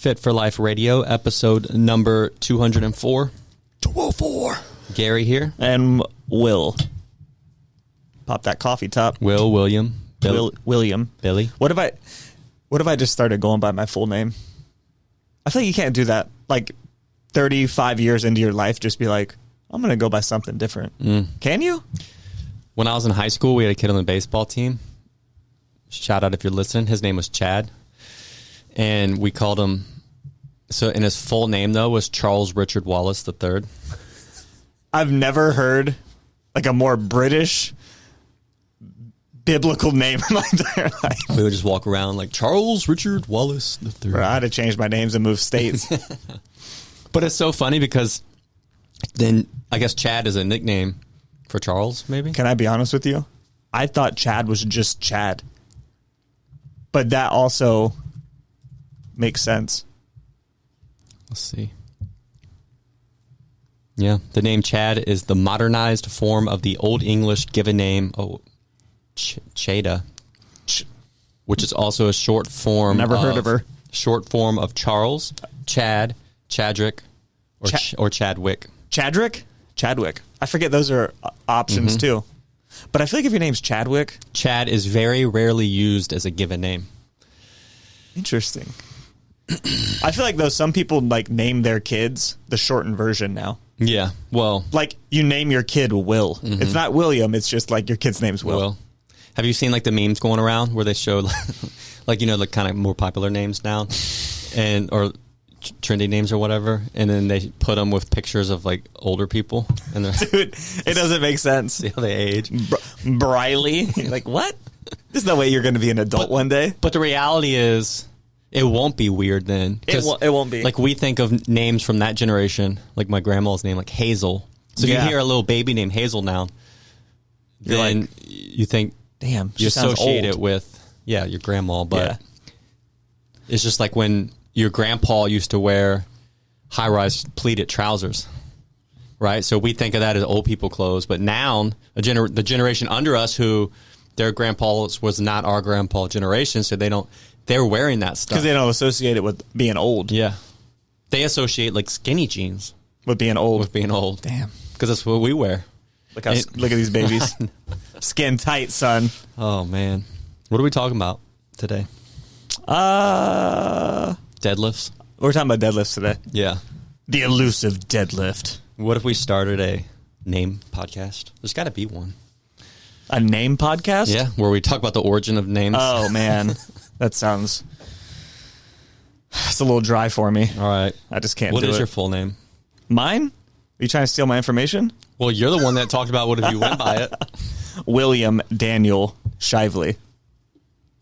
Fit for Life Radio, episode number 204. 204. Gary here. And Will. Pop that coffee top. William. William. Billy. What if I just started going by my full name? I feel like you can't do that. Like 35 years into your life, just be like, I'm going to go by something different. Can you? When I was in high school, we had a kid on the baseball team. Shout out if you're listening. His name was Chad. And we called him, so in his full name, though, was Charles Richard Wallace III. I've never heard like a more British biblical name in my entire life. We would just walk around like Charles Richard Wallace III. Bro, I had to change my names and move states. But it's so funny because then I guess Chad is a nickname for Charles, maybe? Can I be honest with you? I thought Chad was just Chad. But that also makes sense. Let's see. Yeah, the name Chad is the modernized form of the Old English given name Chada, which is also a short form. Never heard of her. Short form of Charles, Chad, Chadrick, or Chadwick. Chadwick. I forget those are options too. But I feel like if your name's Chadwick, Chad is very rarely used as a given name. Interesting. I feel like though some people like name their kids the shortened version now. Yeah, well, like you name your kid Will. It's not William. It's just like your kid's name's Will. Have you seen like the memes going around where they show like, you know, the kind of more popular names now and or trendy names or whatever, and then they put them with pictures of like older people and they're dude, it doesn't make sense. See how they age. Briley. Like what? There's no way you're going to be an adult one day. But the reality is it won't be weird then. It won't be. Like we think of names from that generation, like my grandma's name, like Hazel. So you hear a little baby named Hazel now, then like, you think, damn, you associate it with, your grandma. But it's just like when your grandpa used to wear high-rise pleated trousers, right? So we think of that as old people clothes. But now, the generation under us who their grandpa was not our grandpa generation, so they're wearing that stuff. Because they don't associate it with being old. Yeah. They associate like skinny jeans. With being old. Damn. Because that's what we wear. Look at these babies. Skin tight, son. Oh, man. What are we talking about today? Deadlifts? We're talking about deadlifts today. Yeah. The elusive deadlift. What if we started a name podcast? There's got to be one. A name podcast? Yeah, where we talk about the origin of names. Oh, man. That sounds... It's a little dry for me. All right. I just can't do it. What is your full name? Mine? Are you trying to steal my information? Well, you're the one that talked about what if you went by it. William Daniel Shively.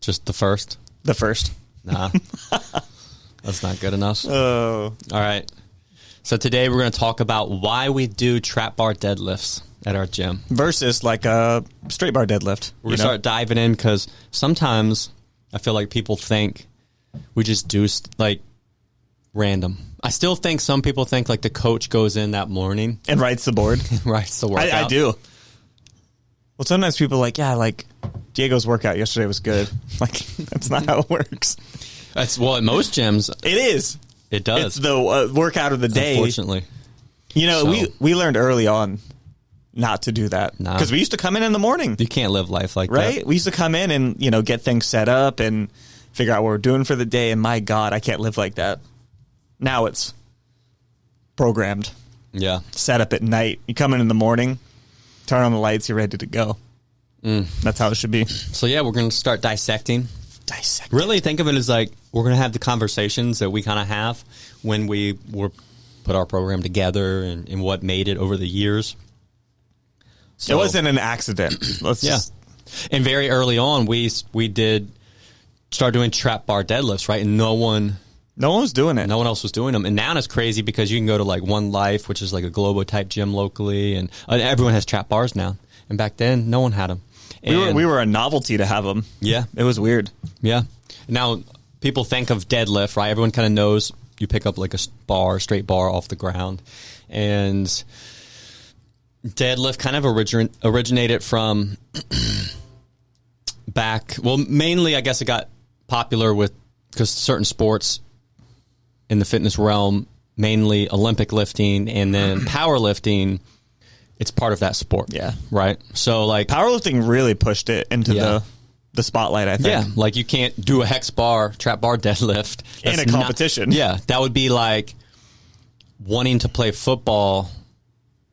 Just the first? The first. Nah. That's not good enough. Oh. All right. So today we're going to talk about why we do trap bar deadlifts at our gym. Versus like a straight bar deadlift. We're going to start diving in because sometimes I feel like people think we just do like random. I still think some people think like the coach goes in that morning. And writes the board. Writes the workout. I do. Well, sometimes people are like, like Diego's workout yesterday was good. Like, that's not how it works. Well, at most gyms. It is. It does. It's the workout of the day. Unfortunately. You know, we learned early on not to do that. Because we used to come in the morning. You can't live life like that. Right? We used to come in and, get things set up and figure out what we're doing for the day. And my God, I can't live like that. Now it's programmed. Yeah. Set up at night. You come in the morning, turn on the lights, you're ready to go. That's how it should be. So, we're going to start dissecting. Really think of it as like we're going to have the conversations that we kind of have when we put our program together and what made it over the years. So, it wasn't an accident. And very early on, we did start doing trap bar deadlifts, right? And no one was doing it. No one else was doing them. And now it's crazy because you can go to like One Life, which is like a Globo type gym locally, and everyone has trap bars now. And back then, no one had them. We were a novelty to have them. Yeah. It was weird. Yeah. Now, people think of deadlift, right? Everyone kind of knows you pick up like a straight bar off the ground. And deadlift kind of originated from mainly I guess it got popular because certain sports in the fitness realm, mainly Olympic lifting and then powerlifting, it's part of that sport. Yeah. Right. So like powerlifting really pushed it into the spotlight, I think. Yeah. Like you can't do a hex bar, trap bar deadlift. In a competition. That would be like wanting to play football,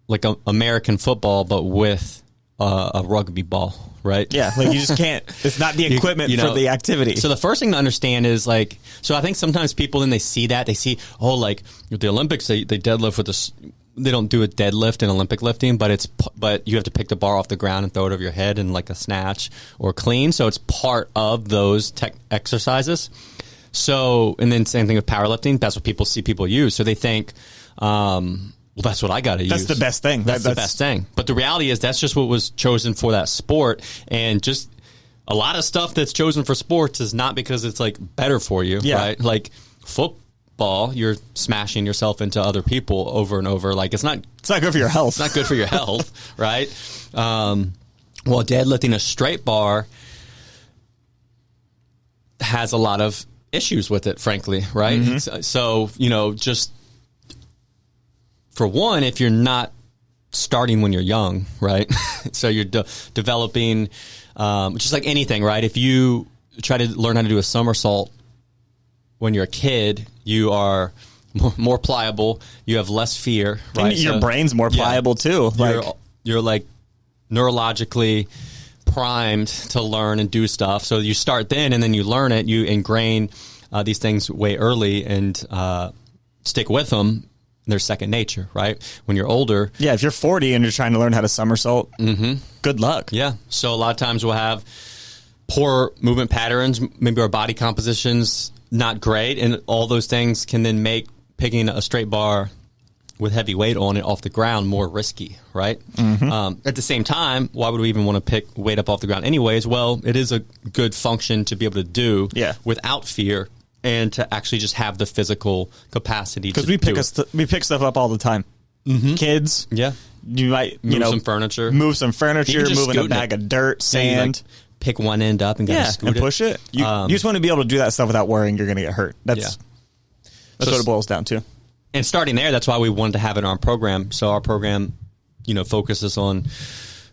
like American football, but with a rugby ball. Right. Yeah. Like you just can't, it's not the equipment for the activity. So the first thing to understand is like, so I think sometimes people, when they see that, they see, oh, like the Olympics, they deadlift with this. They don't do a deadlift in Olympic lifting, but you have to pick the bar off the ground and throw it over your head in like a snatch or clean. So it's part of those tech exercises. So, and then same thing with powerlifting. That's what people see people use. So they think, well, that's what I got to use. That's the best thing. That's the best thing. But the reality is that's just what was chosen for that sport. And just a lot of stuff that's chosen for sports is not because it's like better for you, right? Like football, you're smashing yourself into other people over and over. Like it's not good for your health. It's not good for your health, right? Well, deadlifting a straight bar has a lot of issues with it, frankly, right? Mm-hmm. So, just for one, if you're not starting when you're young, right? So you're developing, just like anything, right? If you try to learn how to do a somersault when you're a kid, you are more pliable. You have less fear, right? And your brain's more pliable too. You're like neurologically primed to learn and do stuff. So you start then, and then you learn it. You ingrain these things way early and stick with them. They're second nature, right? When you're older. Yeah, if you're 40 and you're trying to learn how to somersault, good luck. Yeah. So a lot of times we'll have poor movement patterns. Maybe our body composition's not great. And all those things can then make picking a straight bar with heavy weight on it off the ground more risky, right? At the same time, why would we even want to pick weight up off the ground anyways? Well, it is a good function to be able to do without fear. And to actually just have the physical capacity. Because we pick stuff up all the time. Kids, you might move some furniture, moving a bag of dirt, sand. Pick one end up and scoot and push it. You just want to be able to do that stuff without worrying you're going to get hurt. That's what it boils down to. And starting there, that's why we wanted to have it in our program. So our program, focuses on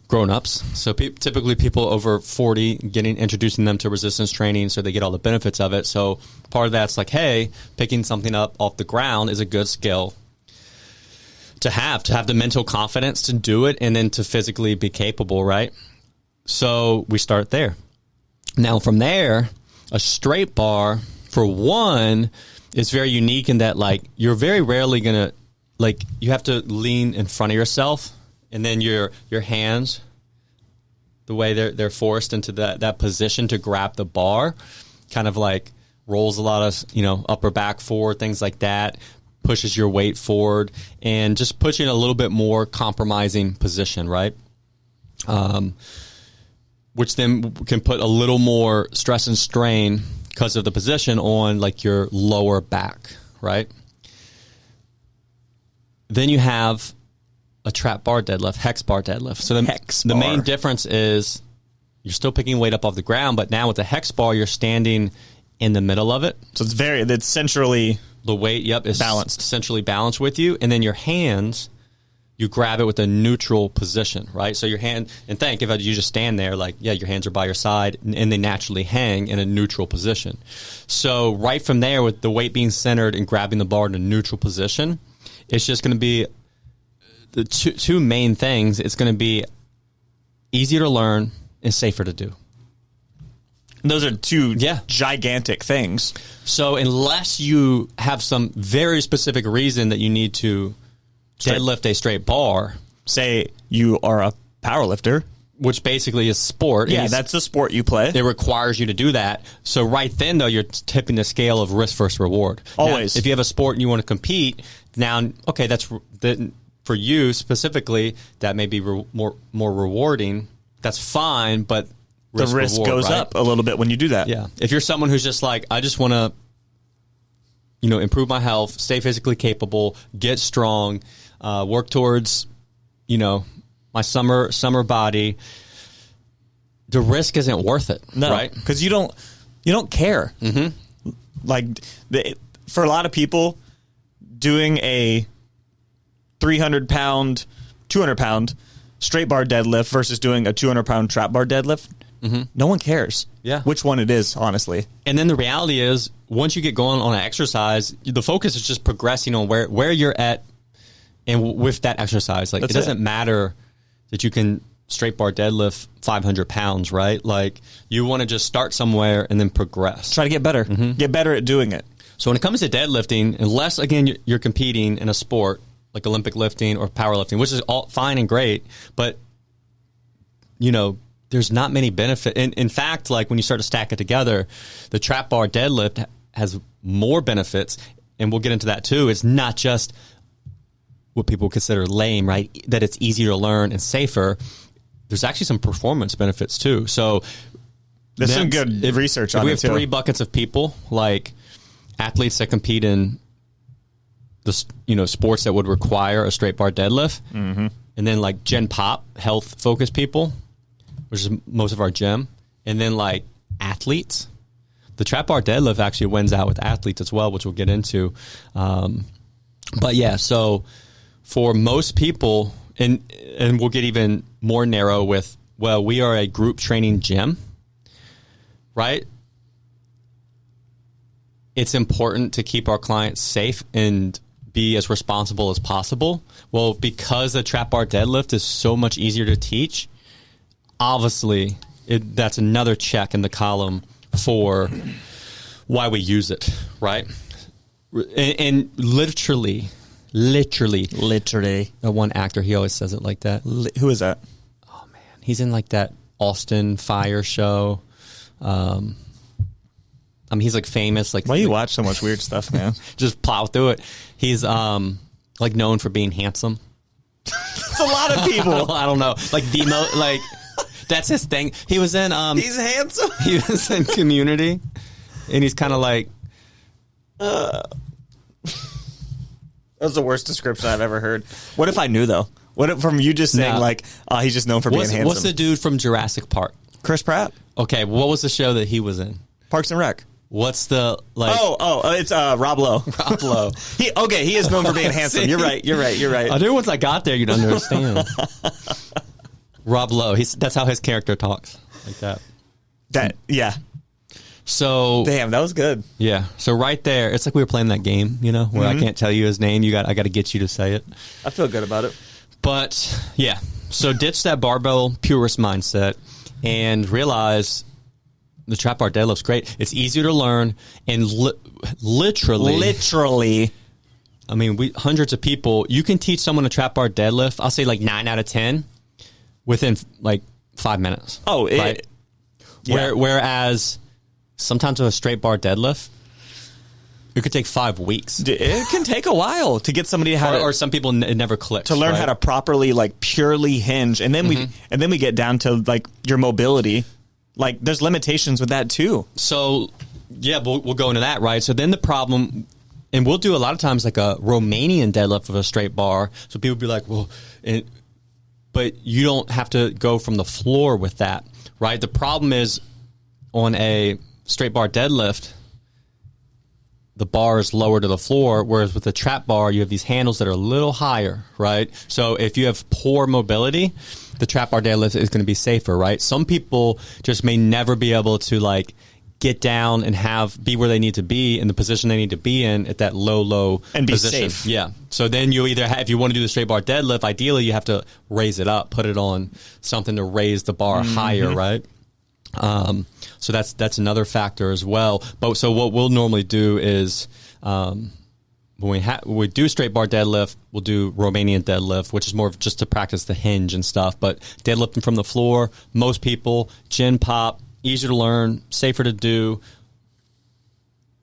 grown-ups. So typically people over 40, introducing them to resistance training so they get all the benefits of it. So part of that's like, hey, picking something up off the ground is a good skill to have the mental confidence to do it and then to physically be capable, right? So we start there. Now from there, a straight bar, for one, is very unique in that like you're very rarely going to, like you have to lean in front of yourself. And then your hands, the way they're forced into that position to grab the bar, kind of like rolls a lot of upper back forward, things like that, pushes your weight forward, and just puts you in a little bit more compromising position, right? Which then can put a little more stress and strain because of the position on like your lower back, right? Then you have a trap bar deadlift, hex bar deadlift. So the main difference is you're still picking weight up off the ground, but now with the hex bar, you're standing in the middle of it. So it's centrally the weight, is balanced, centrally balanced with you, and then your hands, you grab it with a neutral position, right? So your hand, and think if you just stand there, like your hands are by your side, and they naturally hang in a neutral position. So right from there, with the weight being centered and grabbing the bar in a neutral position, it's just going to be the two main things. It's going to be easier to learn and safer to do. Those are two gigantic things. So unless you have some very specific reason that you need to deadlift a straight bar, say you are a powerlifter, which basically is sport. Yeah, that's the sport you play. It requires you to do that. So right then, though, you're tipping the scale of risk versus reward. Always. Now, if you have a sport and you want to compete, now, okay, that's for you specifically, that may be more rewarding. That's fine, but the risk goes up a little bit when you do that. Yeah. If you're someone who's just like, I just want to, improve my health, stay physically capable, get strong, work towards, my summer body, the risk isn't worth it. No, right? Because you don't care. Mm-hmm. Like for a lot of people, doing a 300-pound, 200-pound straight bar deadlift versus doing a 200-pound trap bar deadlift, no one cares which one it is, honestly. And then the reality is, once you get going on an exercise, the focus is just progressing on where you're at and with that exercise. Like, it doesn't matter that you can straight bar deadlift 500 pounds, right? Like, you want to just start somewhere and then progress. Try to get better. Get better at doing it. So when it comes to deadlifting, unless, again, you're competing in a sport like Olympic lifting or powerlifting, which is all fine and great, but, you know, there's not many benefits. In fact, like, when you start to stack it together, the trap bar deadlift has more benefits, and we'll get into that too. It's not just what people consider lame, right? That it's easier to learn and safer. There's actually some performance benefits too. So there's some good research on it. We have 3 buckets of people, like athletes that compete in the, you know, sports that would require a straight bar deadlift, and then like Gen Pop, health focused people, which is most of our gym, and then like athletes. The trap bar deadlift actually wins out with athletes as well, which we'll get into. But yeah, so for most people, and we'll get even more narrow with, well, we are a group training gym, right? It's important to keep our clients safe and be as responsible as possible. Well, because the trap bar deadlift is so much easier to teach, obviously that's another check in the column for why we use it, right? And literally, one actor, he always says it like that. Who is that? Oh man, he's in like that Austin Fire show. I mean, he's like famous. Like, why you watch so much weird stuff, man? Just plow through it. He's like known for being handsome. It's a lot of people. I don't know. Like like that's his thing. He was in he's handsome. He was in Community, and he's kind of like. That's the worst description I've ever heard. What if I knew, though? What if, from you just saying, like, he's just known for being handsome? What's the dude from Jurassic Park? Chris Pratt. Okay, what was the show that he was in? Parks and Rec. What's the, like... it's Rob Lowe. Rob Lowe. He is known for being handsome. You're right. I knew once I got there, you'd understand. Rob Lowe. That's how his character talks. Like that. Yeah. So damn, that was good. Yeah. So right there, it's like we were playing that game, you know, where I can't tell you his name. I got to get you to say it. I feel good about it. But yeah, so ditch that barbell purist mindset and realize the trap bar deadlift's great. It's easier to learn, and literally. I mean, hundreds of people. You can teach someone a trap bar deadlift. I'll say like 9 out of 10 within like 5 minutes. Oh, right. Yeah. Whereas. Sometimes with a straight bar deadlift, it could take 5 weeks. It can take a while to get somebody to or some people it never clicks to learn how to properly like purely hinge, and then we get down to like your mobility. Like, there's limitations with that too. So yeah, we'll go into that, right? So then the problem, and we'll do a lot of times like a Romanian deadlift with a straight bar. So people be like, well, but you don't have to go from the floor with that, right? The problem is on a straight bar deadlift, the bar is lower to the floor, whereas with the trap bar, you have these handles that are a little higher, right? So if you have poor mobility, the trap bar deadlift is going to be safer, right? Some people just may never be able to like get down and be where they need to be in the position they need to be in at that low and position. Be safe. Yeah. So then you either if you want to do the straight bar deadlift, ideally you have to raise it up, put it on something to raise the bar higher, right? So that's another factor as well. But so what we'll normally do is when we do straight bar deadlift, we'll do Romanian deadlift, which is more of just to practice the hinge and stuff. But deadlifting from the floor, most people, Gen Pop, easier to learn, safer to do.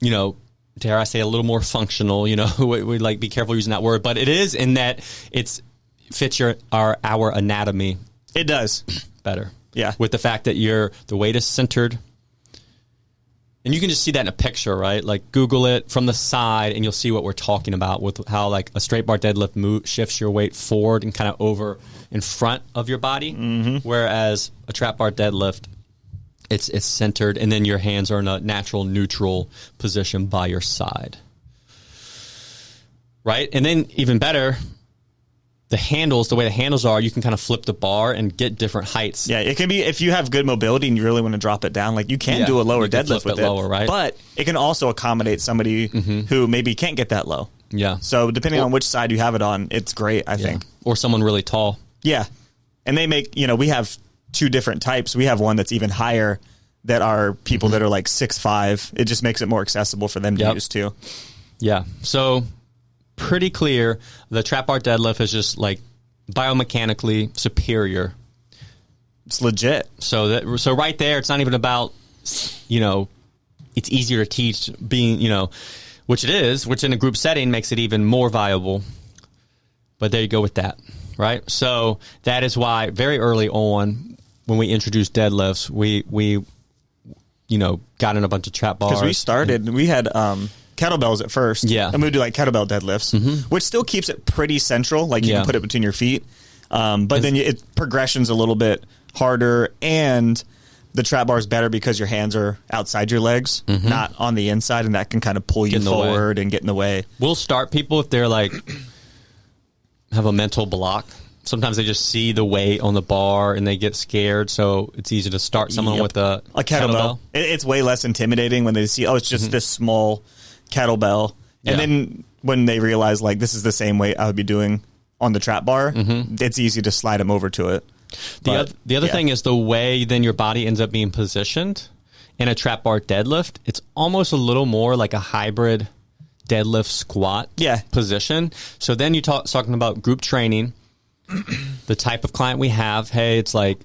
You know, dare I say, a little more functional. You know, we like be careful using that word, but it is in that fits our anatomy. It does better. Yeah. With the fact that the weight is centered. And you can just see that in a picture, right? Like Google it from the side and you'll see what we're talking about with how like a straight bar deadlift shifts your weight forward and kind of over in front of your body. Whereas a trap bar deadlift, it's centered and then your hands are in a natural neutral position by your side. right? And then even better, the way the handles are, you can kind of flip the bar and get different heights. Yeah, it can be, if you have good mobility and you really want to drop it down, like you can do a lower deadlift with it. Lower, right? But it can also accommodate somebody who maybe can't get that low. Yeah. So depending on which side you have it on, it's great, I think. Or someone really tall. Yeah. And they make, we have 2 different types. We have one that's even higher that are people that are like 6'5". It just makes it more accessible for them to use too. Yeah. So pretty clear, the trap bar deadlift is just like biomechanically superior. It's legit. So right there, it's not even about, it's easier to teach being, which it is, which in a group setting makes it even more viable. But there you go with that, right? So that is why very early on, when we introduced deadlifts, we got in a bunch of trap bars. Because we had kettlebells at first. Yeah. And we would do like kettlebell deadlifts, which still keeps it pretty central. Like you can put it between your feet. But then it progressions a little bit harder, and the trap bar is better because your hands are outside your legs, not on the inside, and that can kind of pull you forward and get in the way. We'll start people if they're like, have a mental block. Sometimes they just see the weight on the bar and they get scared, so it's easy to start someone with a kettlebell. It's way less intimidating when they see, it's just this small kettlebell. And then when they realize, like, this is the same weight I would be doing on the trap bar, it's easy to slide them over to it. The other thing is the way then your body ends up being positioned in a trap bar deadlift. It's almost a little more like a hybrid deadlift squat position. So then you're talking about group training. The type of client we have, hey, it's like,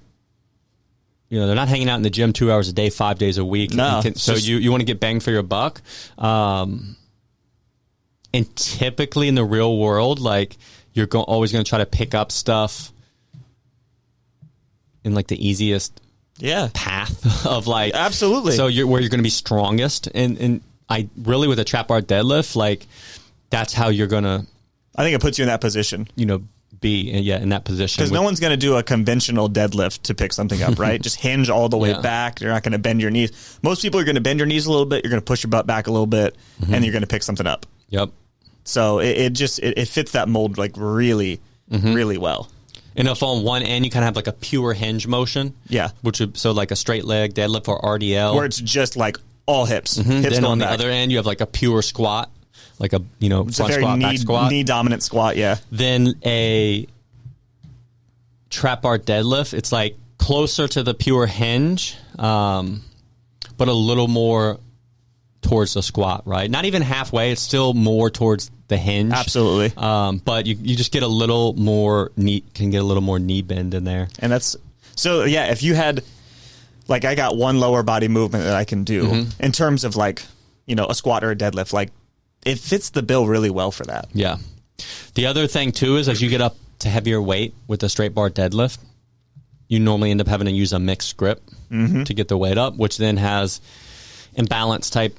they're not hanging out in the gym 2 hours a day, 5 days a week. No. So you want to get bang for your buck. And typically in the real world, like you're always going to try to pick up stuff in like the easiest path of like. Absolutely. So where you're going to be strongest. And I really, with a trap bar deadlift, like that's how you're going to. I think it puts you in that position. Be in that position, because no one's going to do a conventional deadlift to pick something up, right? Just hinge all the way back. You're not going to bend your knees. Most people are going to bend your knees a little bit. You're going to push your butt back a little bit, and you're going to pick something up. Yep. So it fits that mold like really, really well. And if on one end you kind of have like a pure hinge motion, so like a straight leg deadlift or RDL, where it's just like all hips. Hips then going on the back. other end you have like a pure squat. Like a front squat, back squat, knee dominant squat, Then a trap bar deadlift, it's like closer to the pure hinge, but a little more towards the squat, right? Not even halfway; it's still more towards the hinge. Absolutely. But you just get a little more knee bend in there, and that's so. Yeah, if you had, like, I got one lower body movement that I can do in terms of like a squat or a deadlift, like. It fits the bill really well for that. Yeah. The other thing, too, is as you get up to heavier weight with a straight bar deadlift, you normally end up having to use a mixed grip to get the weight up, which then has imbalance type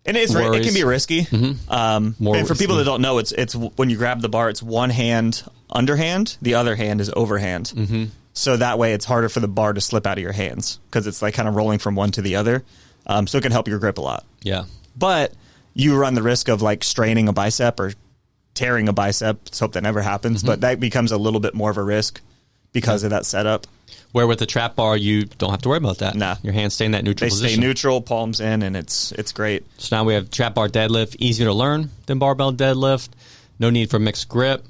and it can be risky. And for people that don't know, it's when you grab the bar, it's one hand underhand, the other hand is overhand. So that way it's harder for the bar to slip out of your hands because it's like kind of rolling from one to the other. So it can help your grip a lot. Yeah. But you run the risk of like straining a bicep or tearing a bicep. Let's hope that never happens. But that becomes a little bit more of a risk because of that setup. Where with the trap bar, you don't have to worry about that. Nah. Your hands stay in that neutral position. They stay neutral, palms in, and it's great. So now we have trap bar deadlift, easier to learn than barbell deadlift. No need for mixed grip.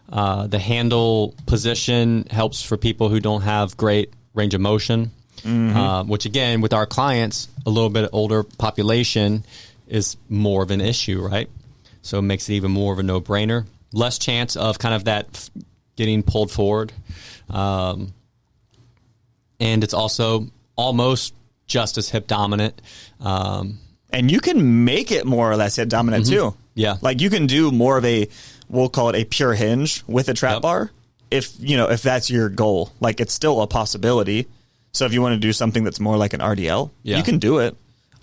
The handle position helps for people who don't have great range of motion, which again, with our clients, a little bit older population, is more of an issue, right? So it makes it even more of a no-brainer. Less chance of kind of that getting pulled forward. And it's also almost just as hip dominant. And you can make it more or less hip dominant too. Yeah. Like you can do more of we'll call it a pure hinge with a trap bar. If that's your goal, like it's still a possibility. So if you want to do something that's more like an RDL, you can do it.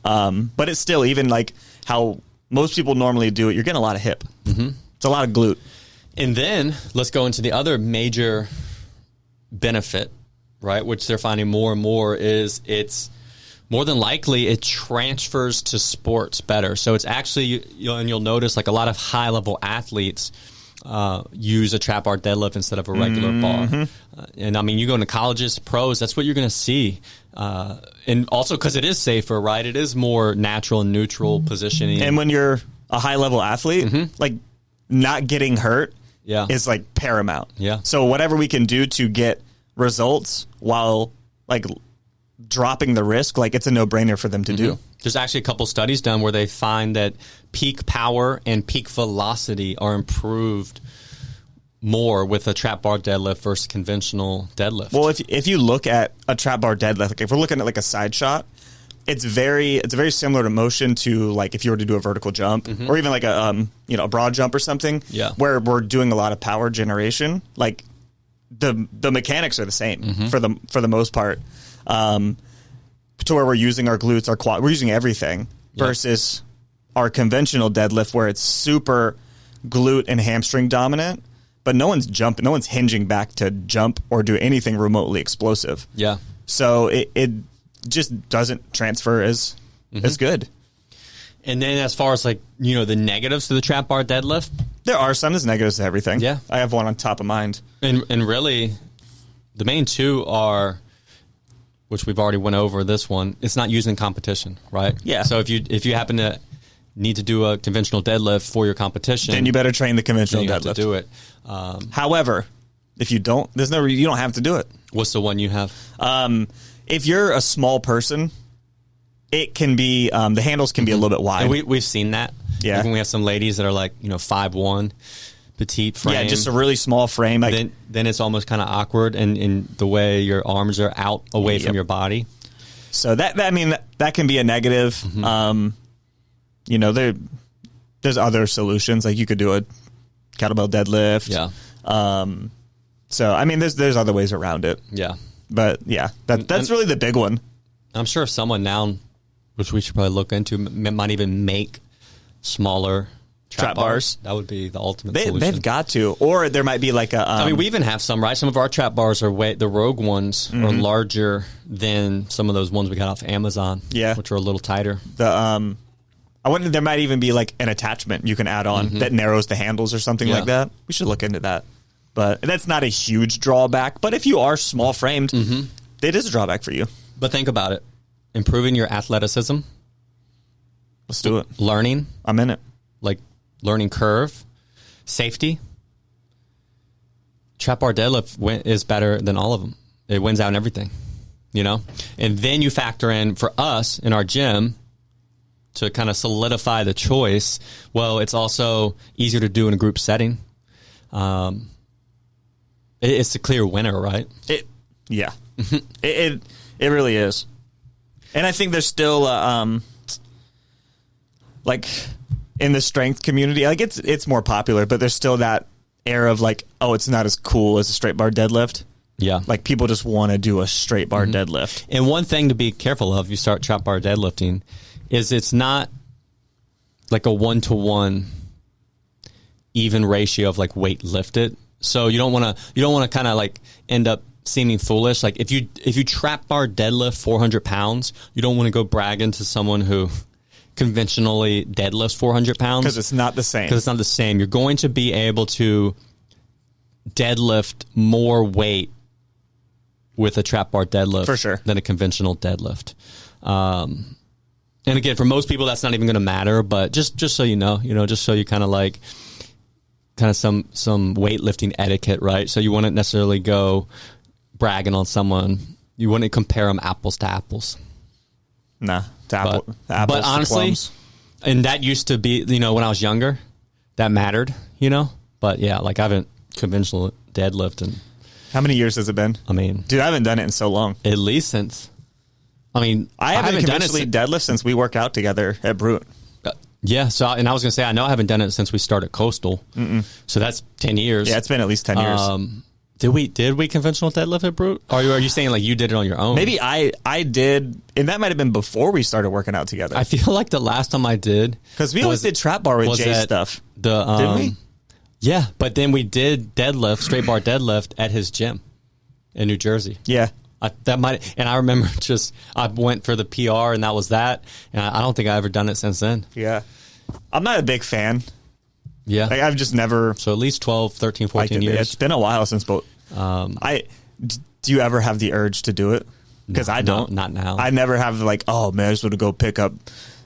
But it's still, even like how most people normally do it, you're getting a lot of hip. It's a lot of glute. And then let's go into the other major benefit, right? Which they're finding more and more is it's more than likely it transfers to sports better. So it's actually, and you'll notice like a lot of high level athletes use a trap bar deadlift instead of a regular bar. And I mean, you go into colleges, pros, that's what you're going to see. And also because it is safer, right? It is more natural and neutral positioning. And when you're a high level athlete, like not getting hurt is like paramount. Yeah. So whatever we can do to get results while like dropping the risk, like it's a no-brainer for them to do. There's actually a couple studies done where they find that peak power and peak velocity are improved more with a trap bar deadlift versus conventional deadlift. Well, if you look at a trap bar deadlift, like if we're looking at like a side shot, it's very similar to motion to like if you were to do a vertical jump or even like a a broad jump or something. Yeah. Where we're doing a lot of power generation, like the mechanics are the same for the most part. To where we're using our glutes, our quad, we're using everything versus our conventional deadlift where it's super glute and hamstring dominant, but no one's jumping, no one's hinging back to jump or do anything remotely explosive. Yeah. So it just doesn't transfer as good. And then as far as like, the negatives to the trap bar deadlift, there are some. There's negatives to everything. Yeah. I have one on top of mind. And really the main two are, which we've already went over this one, it's not used in competition, right? Yeah. So if you happen to need to do a conventional deadlift for your competition, then you better train the conventional you deadlift. have to do it. However, if you don't, you don't have to do it. What's the one you have? If you're a small person, it can be the handles can be a little bit wide. And we've seen that. Yeah. Like when we have some ladies that are like 5'1", petite frame. Yeah, just a really small frame. Then it's almost kind of awkward in the way your arms are out away from your body. So that can be a negative. There's other solutions, like you could do a kettlebell deadlift. Yeah. So there's other ways around it. Yeah. But yeah, that's really the big one. I'm sure someone now, which we should probably look into, might even make smaller trap bars. That would be the ultimate solution. They've got to. Or there might be like a... we even have some, right? Some of our trap bars are the Rogue ones are larger than some of those ones we got off Amazon. Yeah. Which are a little tighter. I wonder if there might even be like an attachment you can add on that narrows the handles or something like that. We should look into that. But that's not a huge drawback. But if you are small framed, it is a drawback for you. But think about it. Improving your athleticism. Let's do it. Learning. I'm in it. Like learning curve, safety. Trap bar deadlift is better than all of them. It wins out in everything, And then you factor in, for us in our gym, to kind of solidify the choice, well, it's also easier to do in a group setting. It's a clear winner, right? It really is. And I think there's still like in the strength community, like it's more popular, but there's still that air of like, oh, it's not as cool as a straight bar deadlift. Yeah. Like people just want to do a straight bar deadlift. And one thing to be careful of, if you start trap bar deadlifting, is it's not like a 1-to-1 even ratio of like weight lifted. So you don't want to kind of like end up seeming foolish. Like if you trap bar deadlift 400 pounds, you don't want to go bragging to someone who conventionally deadlifts 400 pounds. Because it's not the same. You're going to be able to deadlift more weight with a trap bar deadlift for sure than a conventional deadlift. And again, for most people, that's not even going to matter. But just so just so you kind of some weightlifting etiquette, right? So you wouldn't necessarily go bragging on someone. You wouldn't compare them apples to apples. Nah, apples but honestly, and that used to be, when I was younger, that mattered, But yeah, like I haven't conventional deadlift in... How many years has it been? Dude, I haven't done it in so long. At least since... I haven't conventionally deadlift since we work out together at Brute. Yeah, I was going to say, I know I haven't done it since we started Coastal. So that's 10 years. Yeah, it's been at least 10 years. Did we conventional deadlift at Brute? Or are you saying like you did it on your own? Maybe I did, and that might have been before we started working out together. I feel like the last time I did... Because we always did trap bar with Jay stuff. Didn't we? Yeah, but then we did straight bar deadlift at his gym in New Jersey. Yeah. And I remember I went for the PR and that was that. And I don't think I've ever done it since then. Yeah. I'm not a big fan. Yeah. Like I've just never. So at least 12, 13, 14 years. It's been a while since both. Do you ever have the urge to do it? Because I don't. Not now. I never have like, oh man, I just want to go pick up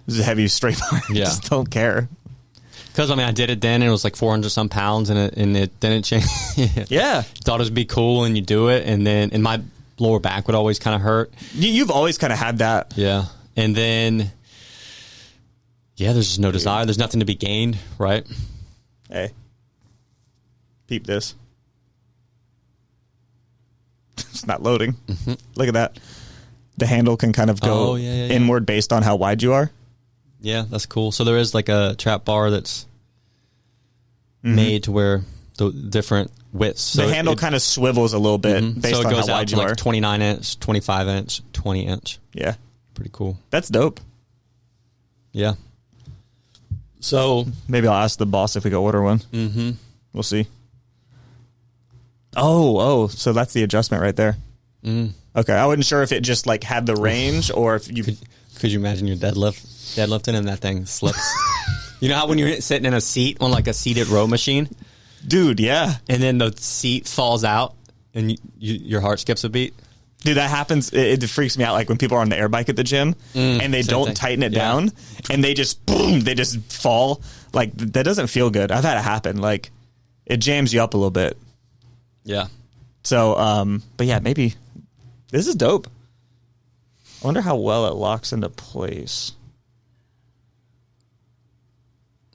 this heavy straight bar. I just don't care. Because I did it then and it was like 400 some pounds and it didn't change. Yeah. Thought it would be cool and you do it and my lower back would always kind of hurt. You've always kind of had that. Yeah. And then, there's just no desire. There's nothing to be gained, right? Hey, peep this. It's not loading. Mm-hmm. Look at that. The handle can kind of go inward based on how wide you are. Yeah, that's cool. So there is like a trap bar that's made to where the different widths. So the handle kind of swivels a little bit based on how wide you are. 29 inch, 25 inch, 20 inch. Yeah. Pretty cool. That's dope. Yeah. So maybe I'll ask the boss if we go order one. Mm-hmm. We'll see. Oh, so that's the adjustment right there. Mm. Okay, I wasn't sure if it just like had the range or if you could you imagine your deadlifting and that thing slips. You know how when you're sitting in a seat on like a seated row machine, dude? Yeah, and then the seat falls out and your heart skips a beat. Dude, that happens. It freaks me out. Like when people are on the air bike at the gym and they don't tighten it down and they just fall. Like that doesn't feel good. I've had it happen. Like it jams you up a little bit. Yeah. So, but yeah, maybe this is dope. I wonder how well it locks into place.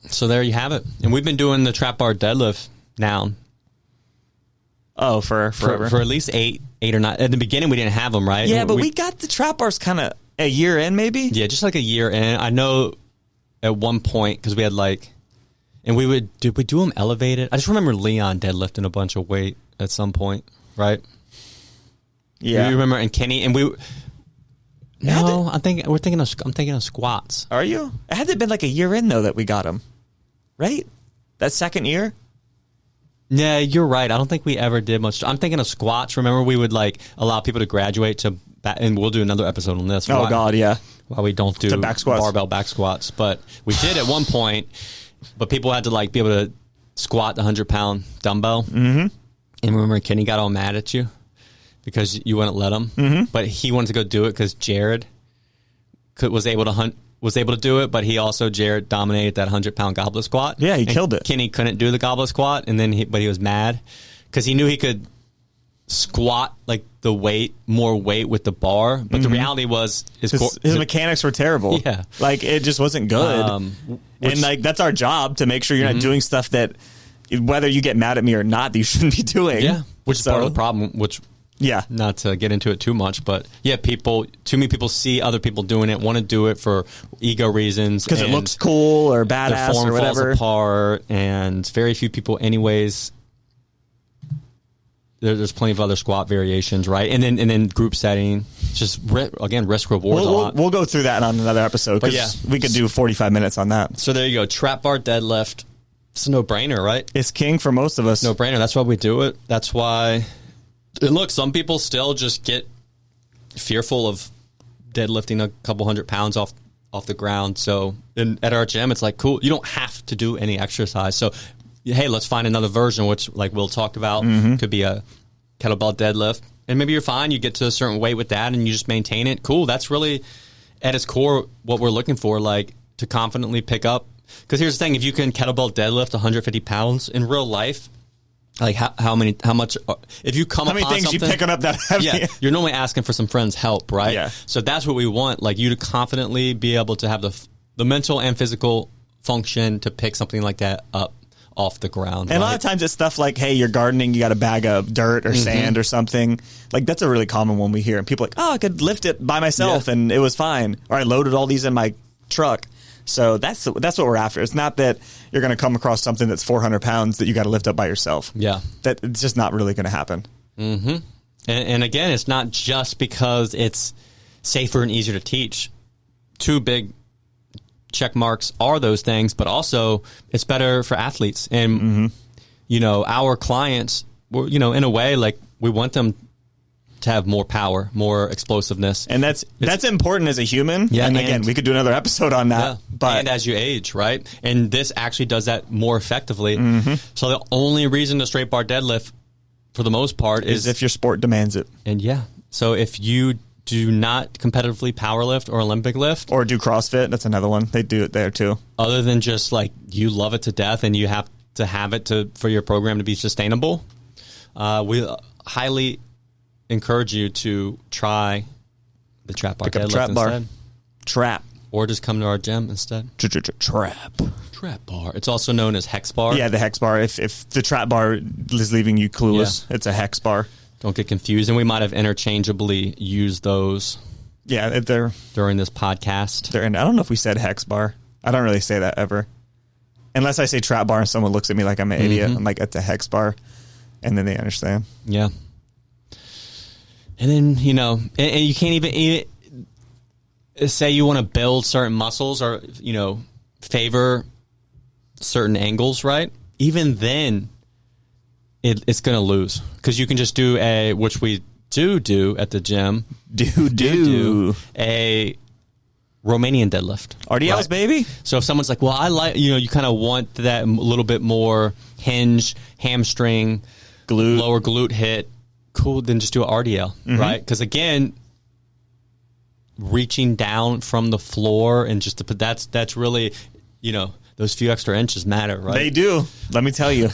So there you have it. And we've been doing the trap bar deadlift now. Oh, for forever. For at least eight or nine. At the beginning, we didn't have them, right? Yeah, but we got the trap bars kind of a year in, maybe? Yeah, just like a year in. I know at one point, because we had like, and did we do them elevated? I just remember Leon deadlifting a bunch of weight at some point, right? Yeah. You remember, and Kenny, and we... No, I'm thinking of squats. Are you? It had to have been like a year in, though, that we got them. Right? That second year? Yeah, you're right. I don't think we ever did much. I'm thinking of squats. Remember, we would like allow people to graduate to, and we'll do another episode on this. Oh, God, yeah. Why we don't do back squats. Barbell back squats. But we did at one point, but people had to like be able to squat the 100-pound dumbbell. Mm-hmm. And remember, Kenny got all mad at you because you wouldn't let him. Mm-hmm. But he wanted to go do it because Jared was able to do it, but Jared dominated that 100-pound goblet squat. Yeah, he killed it. Kenny couldn't do the goblet squat, and then but he was mad because he knew he could squat like more weight with the bar. But the reality was his mechanics were terrible. Yeah, like it just wasn't good. And like that's our job to make sure you're not doing stuff that, whether you get mad at me or not, that you shouldn't be doing. Yeah, which is part of the problem. Yeah, not to get into it too much, but yeah, too many people see other people doing it, want to do it for ego reasons because it looks cool or badass the form or whatever. Falls apart, and very few people, anyways. There's plenty of other squat variations, right? And then group setting, just again risk reward. We'll go through that on another episode because we could do 45 minutes on that. So there you go, trap bar deadlift. It's a no brainer, right? It's king for most of us. No brainer. That's why we do it. That's why. And look, some people still just get fearful of deadlifting a couple 100 pounds off the ground. So at our gym, it's like, cool, you don't have to do any exercise. So, hey, let's find another version, which like Will talked about, could be a kettlebell deadlift. And maybe you're fine. You get to a certain weight with that and you just maintain it. Cool. That's really at its core what we're looking for, like to confidently pick up. Because here's the thing, if you can kettlebell deadlift 150 pounds in real life, like how much, if you come how many things you picking up that heavy? Yeah, you're normally asking for some friends' help, right? Yeah. So that's what we want, like you to confidently be able to have the mental and physical function to pick something like that up off the ground. And a lot of times it's stuff like, hey, you're gardening, you got a bag of dirt or sand or something. Like that's a really common one we hear. And people are like, oh, I could lift it by myself and it was fine. Or I loaded all these in my truck. So that's what we're after. It's not that you're going to come across something that's 400 pounds that you got to lift up by yourself. Yeah. That it's just not really going to happen. Mm-hmm. And again, it's not just because it's safer and easier to teach. Two big check marks are those things, but also it's better for athletes. And, our clients, in a way, like we want them to have more power, more explosiveness. And that's important as a human. Yeah, and again, we could do another episode on that. Yeah, but and as you age, right? And this actually does that more effectively. Mm-hmm. So the only reason to straight bar deadlift, for the most part, is if your sport demands it. And so if you do not competitively powerlift or Olympic lift, or do CrossFit, that's another one. They do it there too. Other than just like you love it to death and you have to have it for your program to be sustainable, we highly encourage you to try the trap bar deadlift instead. Trap. Or just come to our gym instead. Trap bar. It's also known as hex bar. Yeah, the hex bar. If the trap bar is leaving you clueless, it's a hex bar. Don't get confused. And we might have interchangeably used those. Yeah, they're during this podcast. I don't know if we said hex bar. I don't really say that ever. Unless I say trap bar and someone looks at me like I'm an idiot. I'm like, it's a hex bar. And then they understand. Yeah. And then, and you can't even say you want to build certain muscles or, favor certain angles, right? Even then, it's going to lose because you can just do which we do at the gym. Do a Romanian deadlift. RDLs, right? Baby. So if someone's like, well, I like, you kind of want that little bit more hinge, hamstring, lower glute hit, cool, then just do an RDL, right? Because again, reaching down from the floor and just to put that's really, those few extra inches matter, right? They do. Let me tell you.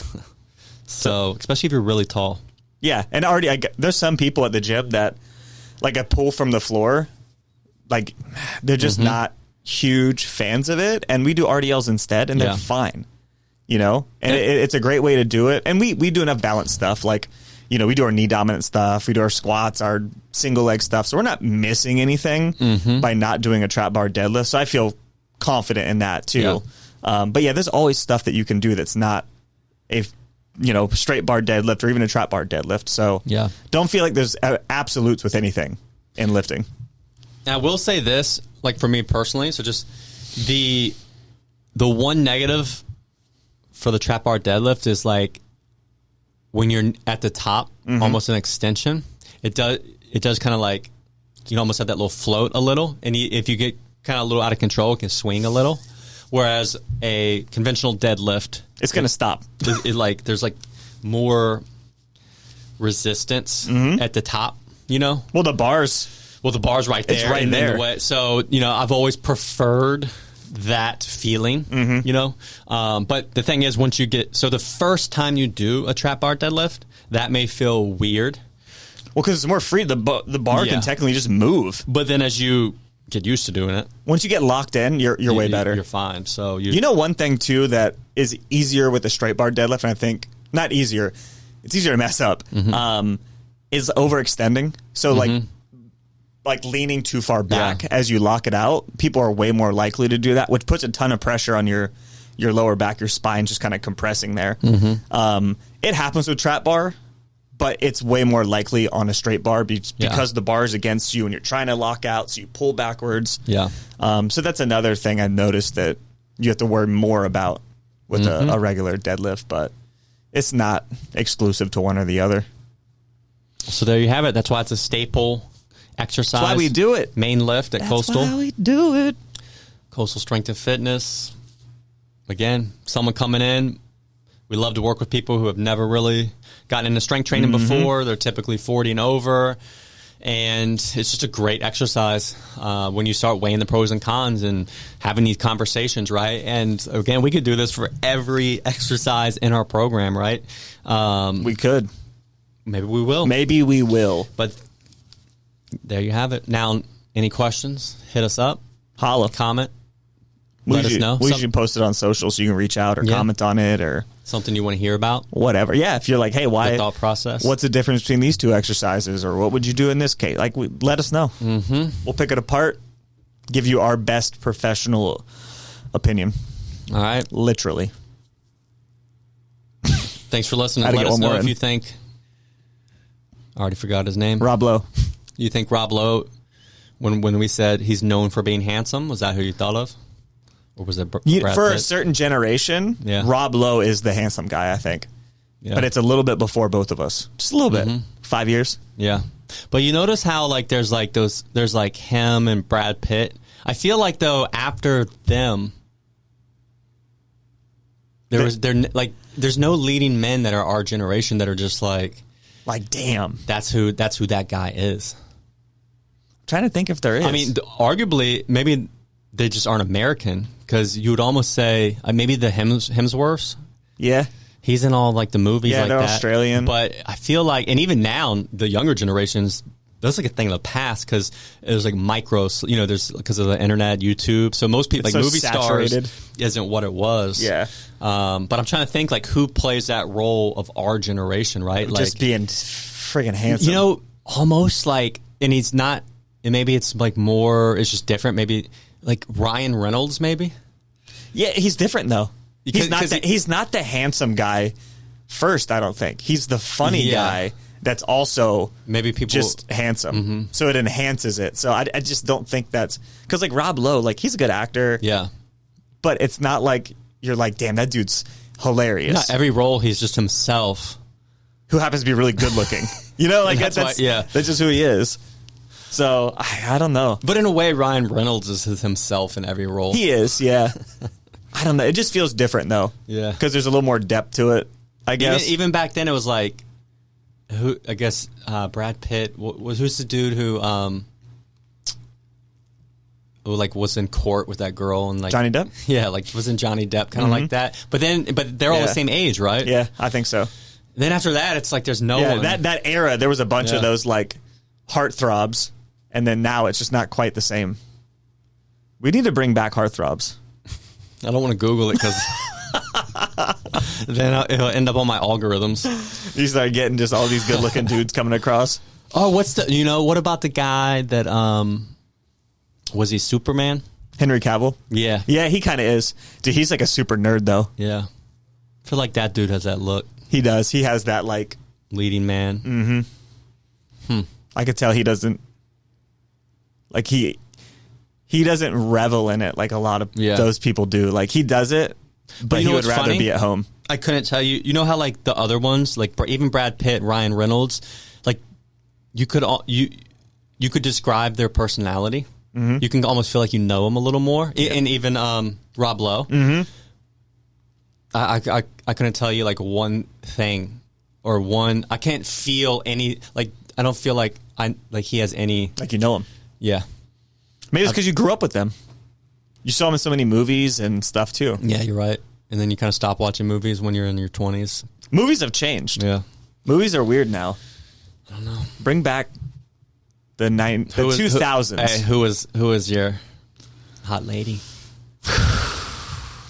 So, especially if you're really tall. Yeah, and already there's some people at the gym that, like, a pull from the floor, like, they're just not huge fans of it, and we do RDLs instead, and they're fine, And it's a great way to do it, and we do enough balanced stuff, like, we do our knee dominant stuff, we do our squats, our single leg stuff, so we're not missing anything by not doing a trap bar deadlift, so I feel confident in that, too. Yeah. But yeah, there's always stuff that you can do that's not a straight bar deadlift or even a trap bar deadlift. So don't feel like there's absolutes with anything in lifting. Now, I will say this, like for me personally, so just the one negative for the trap bar deadlift is like when you're at the top, almost an extension, it does kind of like, almost have that little float a little. And if you get kind of a little out of control, it can swing a little. Whereas a conventional deadlift, it's going to stop. There's like more resistance at the top, Well, the bar's right there. It's right there. So, I've always preferred that feeling, but the thing is, once you so the first time you do a trap bar deadlift, that may feel weird. Well, because it's more free. The bar can technically just move. But then as you get used to doing it, once you get locked in, you're way better. You're fine. So one thing too that is easier with a straight bar deadlift, and I think not easier, it's easier to mess up, is overextending. So like leaning too far back as you lock it out, people are way more likely to do that, which puts a ton of pressure on your lower back, your spine just kind of compressing there. It happens with trap bar, but it's way more likely on a straight bar because the bar is against you and you're trying to lock out, so you pull backwards. Yeah. So that's another thing I noticed that you have to worry more about with a regular deadlift, but it's not exclusive to one or the other. So there you have it. That's why it's a staple exercise. That's why we do it. Main lift at Coastal. That's why we do it. Coastal Strength and Fitness. Again, someone coming in. We love to work with people who have never really gotten into strength training before. They're typically 40 and over. And it's just a great exercise when you start weighing the pros and cons and having these conversations, right? And again, we could do this for every exercise in our program, right? We could. Maybe we will. Maybe we will. But there you have it. Now, any questions? Hit us up. Holla. Comment. Let us know. We should post it on social so you can reach out or comment on it or something you want to hear about. Whatever. Yeah, if you're like, hey, why? The thought process. What's the difference between these two exercises, or what would you do in this case? Like, let us know. We'll pick it apart, give you our best professional opinion. All right. Literally. Thanks for listening. Let us know if you think. I already forgot his name. Rob Lowe. You think Rob Lowe, when we said he's known for being handsome, was that who you thought of? Or was it Brad for Pitt? A certain generation, Rob Lowe is the handsome guy, I think. Yeah. But it's a little bit before both of us. Just a little bit. 5 years. Yeah. But you notice how like there's like him and Brad Pitt. I feel like though after them, there's no leading men that are our generation that are just like damn, that's who that guy is. I'm trying to think if there is. I mean, arguably maybe they just aren't American, because you would almost say maybe the Hemsworths. Yeah. He's in all like the movies like they're that. Australian. But I feel like, and even now, the younger generations, that's like a thing of the past, because it was like there's because of the internet, YouTube. So most people, it's like so movie saturated. stars, isn't what it was. Yeah. But I'm trying to think like who plays that role of our generation, right? Like just being friggin' handsome. You know, almost like, and he's not, and maybe it's like more, it's just different. Maybe like Ryan Reynolds, maybe. Yeah, he's different though. Because he's not the handsome guy first, I don't think. He's the funny guy that's also maybe people just handsome. So it enhances it. So I just don't think that's... Because like Rob Lowe, like he's a good actor. Yeah. But it's not like you're like, damn, that dude's hilarious. Not every role, he's just himself. Who happens to be really good looking. You know, like that's just who he is. So I don't know. But in a way, Ryan Reynolds is himself in every role. He is, yeah. I don't know. It just feels different, though. Yeah. Because there's a little more depth to it, I guess. Even back then, it was like, I guess Brad Pitt, who's the dude who like was in court with that girl and like Johnny Depp? Yeah, like was in Johnny Depp, kind of like that. But they're all the same age, right? Yeah, I think so. Then after that, it's like there's no one. That era, there was a bunch of those like heartthrobs, and then now it's just not quite the same. We need to bring back heartthrobs. I don't want to Google it because then it'll end up on my algorithms. You start getting just all these good-looking dudes coming across. Oh, what about the guy that, was he Superman? Henry Cavill? Yeah. Yeah, he kind of is. Dude, he's like a super nerd, though. Yeah. I feel like that dude has that look. He does. He has that, like... leading man. Mm-hmm. I could tell he doesn't... Like, he doesn't revel in it like a lot of those people do. Like, he does it, but he would rather be at home. I couldn't tell you. You know how, like, the other ones, like, even Brad Pitt, Ryan Reynolds, like, you could describe their personality. Mm-hmm. You can almost feel like you know them a little more. Yeah. And even Rob Lowe. Mm-hmm. I couldn't tell you, like, one thing or one... I can't feel any... Like, I don't feel like he has any... Like you know him. Yeah. Maybe it's because you grew up with them. You saw them in so many movies and stuff, too. Yeah, you're right. And then you kind of stop watching movies when you're in your 20s. Movies have changed. Yeah. Movies are weird now. I don't know. Bring back the 2000s. Who is your hot lady?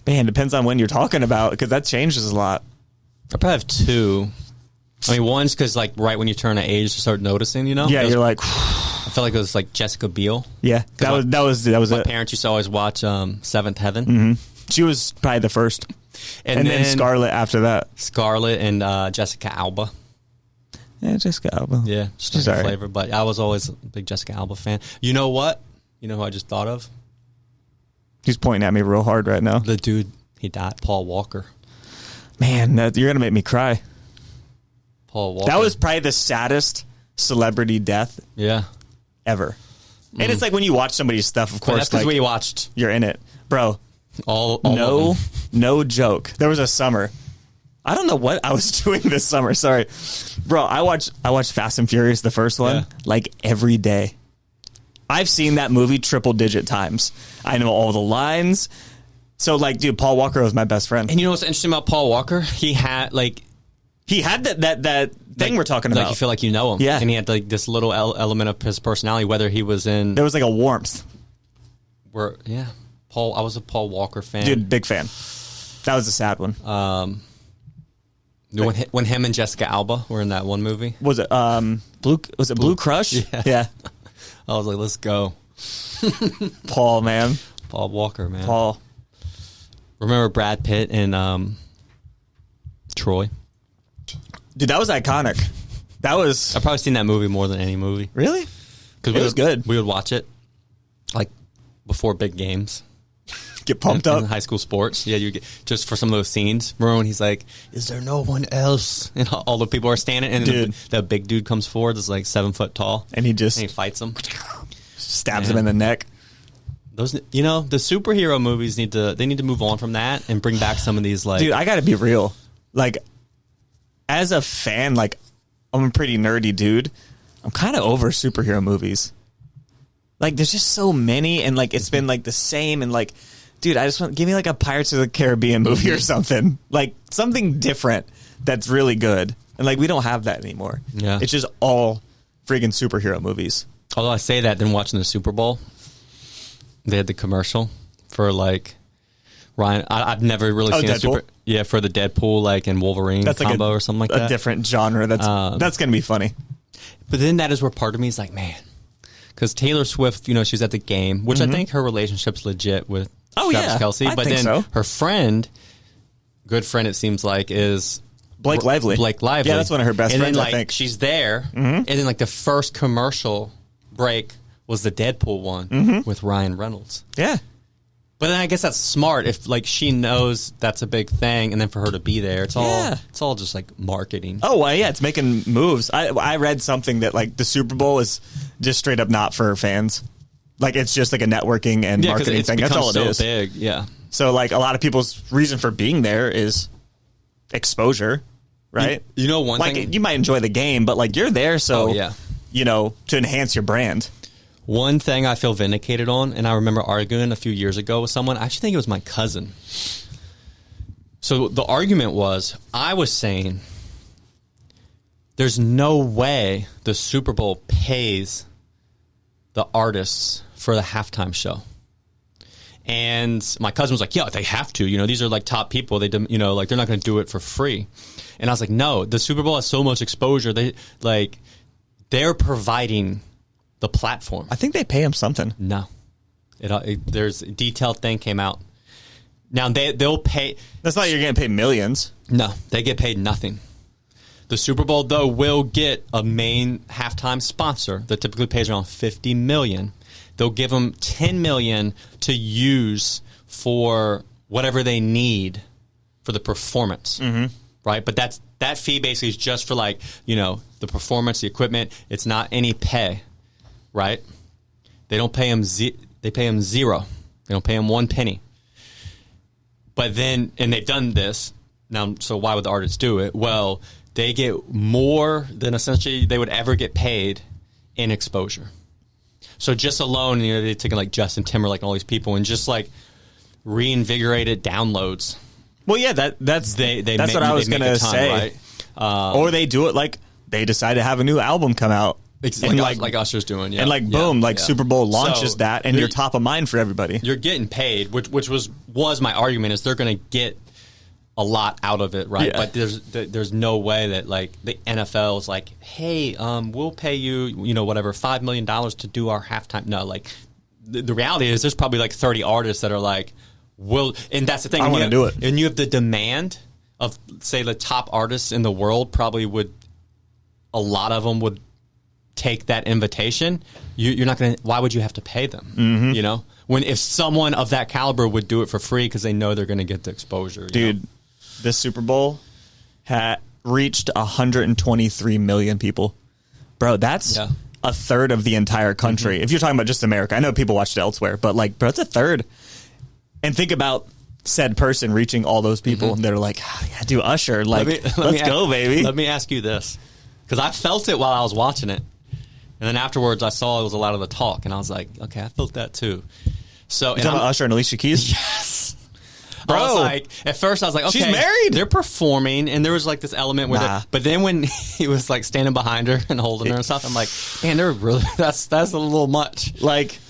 Man, depends on when you're talking about, because that changes a lot. I probably have two. I mean, one's because, like, right when you turn an age, you start noticing, you know? Yeah, you're like... I felt like it was like Jessica Biel. Yeah, that was my it. Parents used to always watch Seventh Heaven. Mm-hmm. She was probably the first, and then Scarlett after that. Scarlett and Jessica Alba. Yeah, Jessica Alba. Yeah, she's a flavor. But I was always a big Jessica Alba fan. You know what? You know who I just thought of? He's pointing at me real hard right now. The dude, he died. Paul Walker. Man, you're gonna make me cry. Paul Walker. That was probably the saddest celebrity death. Yeah. Ever. And it's like when you watch somebody's stuff, of course, that's because we watched. You're in it. Bro, all no joke. There was a summer. I don't know what I was doing this summer. Sorry. Bro, I watched Fast and Furious, the first one, like every day. I've seen that movie triple digit times. I know all the lines. So, like, dude, Paul Walker was my best friend. And you know what's interesting about Paul Walker? He had that thing we're talking about. Like, you feel like you know him. Yeah. And he had, like, this little element of his personality, whether he was in... There was, like, a warmth. I was a Paul Walker fan. Dude, big fan. That was a sad one. When him and Jessica Alba were in that one movie. Was it Blue Crush? Yeah. I was like, let's go. Paul, man. Paul Walker, man. Paul. Remember Brad Pitt and Troy? Dude, that was iconic. I've probably seen that movie more than any movie. Really? Because it was good. We would watch it, like, before big games. Get pumped in high school sports. Yeah, you get just for some of those scenes. Remember when he's like, "Is there no one else?" And all the people are standing, and the big dude comes forward. That's like 7 foot tall, and he fights him, stabs him in the neck. Those, the superhero movies need to move on from that and bring back some of these like. Dude, I got to be real. Like, as a fan, like, I'm a pretty nerdy dude. I'm kind of over superhero movies. Like, there's just so many, and like it's been like the same, and like. Dude, I just want give me like a Pirates of the Caribbean movie or something. Like something different that's really good. And like we don't have that anymore. Yeah. It's just all friggin' superhero movies. Although I say that, then watching the Super Bowl, they had the commercial for like Ryan. I've never really seen a for the Deadpool like and Wolverine that's combo or something like that. A different genre. That's gonna be funny. But then that is where part of me is like, man, because Taylor Swift, she's at the game, which I think her relationship's legit with. Travis Kelce, but then her friend, good friend, it seems like, is Blake Lively. Yeah, that's one of her best friends. Then, I think she's there, and then like the first commercial break was the Deadpool one with Ryan Reynolds. Yeah, but then I guess that's smart if like she knows that's a big thing, and then for her to be there, it's all just like marketing. Oh well, yeah, it's making moves. I read something that like the Super Bowl is just straight up not for fans. Like, it's just like a networking and marketing thing. That's all it is. Big, yeah. So, like, a lot of people's reason for being there is exposure, right? One thing. Like, you might enjoy the game, but, like, you're there so, to enhance your brand. One thing I feel vindicated on, and I remember arguing a few years ago with someone, I actually think it was my cousin. So, the argument was, I was saying, there's no way the Super Bowl pays the artists for the halftime show. And my cousin was like, yeah, they have to. These are like top people. Like they're not going to do it for free. And I was like, no, the Super Bowl has so much exposure. They're providing the platform. I think they pay them something. No. There's a detailed thing came out. Now they'll pay. That's not you're getting paid millions. No, they get paid nothing. The Super Bowl, though, will get a main halftime sponsor that typically pays around $50 million. They'll give them $10 million to use for whatever they need for the performance, right? But that fee basically is just for like the performance, the equipment. It's not any pay, right? They don't pay them. They pay them zero. They don't pay them 1 penny. But then, and they've done this now. So why would the artists do it? Well. They get more than essentially they would ever get paid in exposure. So just alone, they're taking like Justin Timberlake and all these people and just like reinvigorated downloads. Well, yeah, that's what I was going to say. Right? Or they do it like they decide to have a new album come out. Like Usher's doing, yeah. And like, boom, Super Bowl launches that and you're top of mind for everybody. You're getting paid, which was my argument is they're going to get a lot out of it, right? Yeah. But there's no way that like the NFL is like, hey, we'll pay you, whatever, $5 million to do our halftime. No, like the reality is there's probably like 30 artists that are like, and that's the thing. I want to do it. And you have the demand of, say, the top artists in the world a lot of them would take that invitation. You're not going to, why would you have to pay them? Mm-hmm. If someone of that caliber would do it for free because they know they're going to get the exposure. Dude. This Super Bowl had reached 123 million people. Bro, that's a third of the entire country. Mm-hmm. If you're talking about just America, I know people watched it elsewhere, but like, bro, it's a third. And think about said person reaching all those people, and they're like, yeah, dude, Usher, like, let's go, baby. Let me ask you this, because I felt it while I was watching it. And then afterwards, I saw it was a lot of the talk, and I was like, okay, I felt that too. So, you talking about Usher and Alicia Keys? Yes. Bro. I was like, at first I was like, okay, she's married. They're performing, and there was like this element where, but then when he was like standing behind her and holding her and stuff, I'm like, man, they're really that's a little much. Like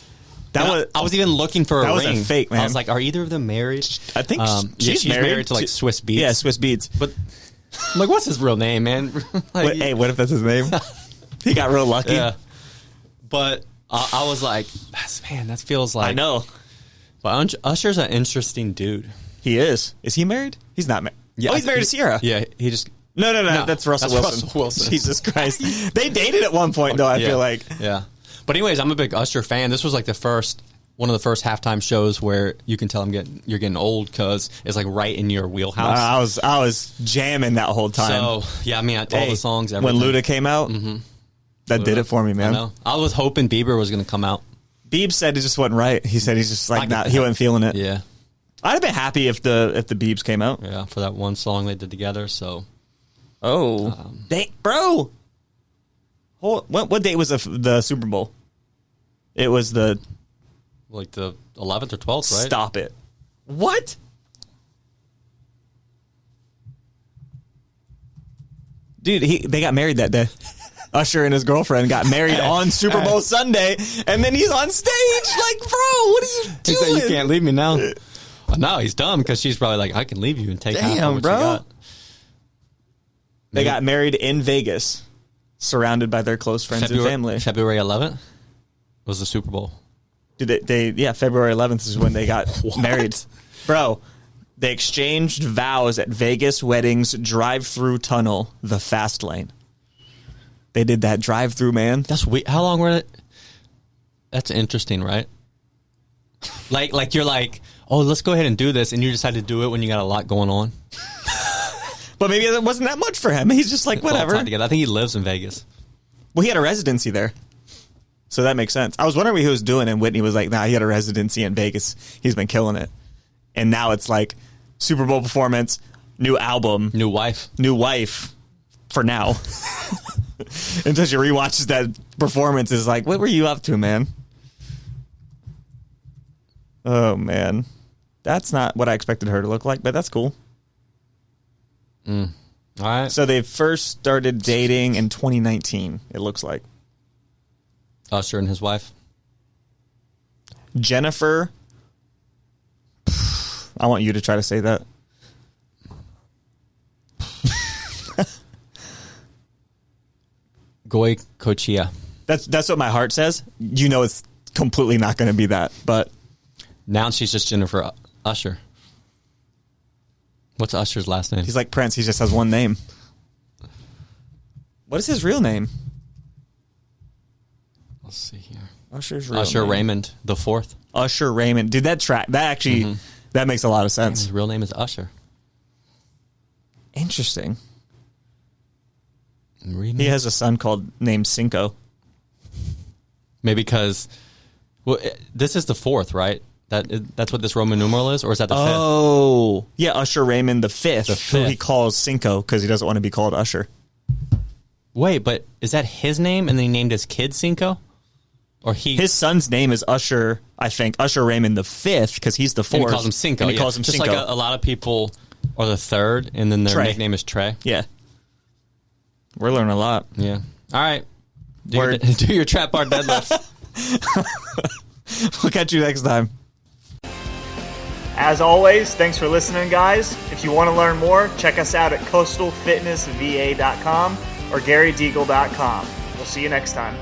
I was even looking for a ring. That was a fake, man. I was like, are either of them married? I think she's married to like Swiss Beats. Yeah, Swiss Beats. But I'm like, what's his real name, man? Like, hey, what if that's his name? He got real lucky. Yeah. But I was like, man, that feels like I know. But Usher's an interesting dude. He is. Is he married? He's not married. Yeah, he's married to Sierra. Yeah, he just... No. That's Russell Wilson. Jesus Christ. They dated at one point, though, I feel like. Yeah. But anyways, I'm a big Usher fan. This was like the first one of the first halftime shows where you can tell you're getting old because it's like right in your wheelhouse. I was jamming that whole time. So yeah, I mean, all the songs. Everything. When Luda came out, that did it for me, man. I know. I was hoping Bieber was going to come out. Biebs said it just wasn't right. He said he's just like he wasn't feeling it. Yeah, I'd have been happy if the Biebs came out. Yeah, for that one song they did together. So, bro, what date was the Super Bowl? It was the 11th or 12th, right? Stop it! What? Dude, they got married that day. Usher and his girlfriend got married on Super Bowl Sunday, and then he's on stage. Like, bro, what are you doing? He said, "You can't leave me now." No, he's dumb because she's probably like, "I can leave you and take half of what bro. you got." They got married in Vegas, surrounded by their close friends and family. February 11th was the Super Bowl. Dude, February 11th is when they got married. Bro, they exchanged vows at Vegas weddings drive-through tunnel, the fast lane. They did that drive-through, man. That's weird. How long were it? That's interesting, right? Like you're like, oh, let's go ahead and do this, and you decide to do it when you got a lot going on. But maybe it wasn't that much for him. He's just like, whatever. I think he lives in Vegas. Well, he had a residency there. So that makes sense. I was wondering what he was doing, and Whitney was like, nah, he had a residency in Vegas. He's been killing it. And now it's like Super Bowl performance, new album. New wife. For now. Until she rewatches that performance, is like, what were you up to, man? Oh, man. That's not what I expected her to look like, but that's cool. All right. So they first started dating in 2019, it looks like. Usher and his wife. Jennifer. I want you to try to say that. Goycochea. That's what my heart says. You know it's completely not going to be that, but now she's just Jennifer Usher. What's Usher's last name? He's like Prince. He just has one name. What is his real name? Let's see here. Usher's real Usher name. Raymond the Fourth. Usher Raymond. Dude, that actually that makes a lot of sense. His real name is Usher. Interesting. Raymond. He has a son named Cinco. Maybe because this is the 4th, right? That's what this Roman numeral is, or is that the 5th? Oh, yeah, Usher Raymond the 5th, The 5th. who he calls Cinco because he doesn't want to be called Usher. Wait, but is that his name, and then he named his kid Cinco? Or his son's name is Usher, I think, Usher Raymond the 5th, because he's the 4th. And he calls him Cinco. And he calls him Just Cinco. like a lot of people are the 3rd, and then their Trey. nickname is Trey. Yeah. We're learning a lot. Yeah. All right. Do your trap bar deadlifts. We'll catch you next time. As always, thanks for listening, guys. If you want to learn more, check us out at coastalfitnessva.com or garydeagle.com. We'll see you next time.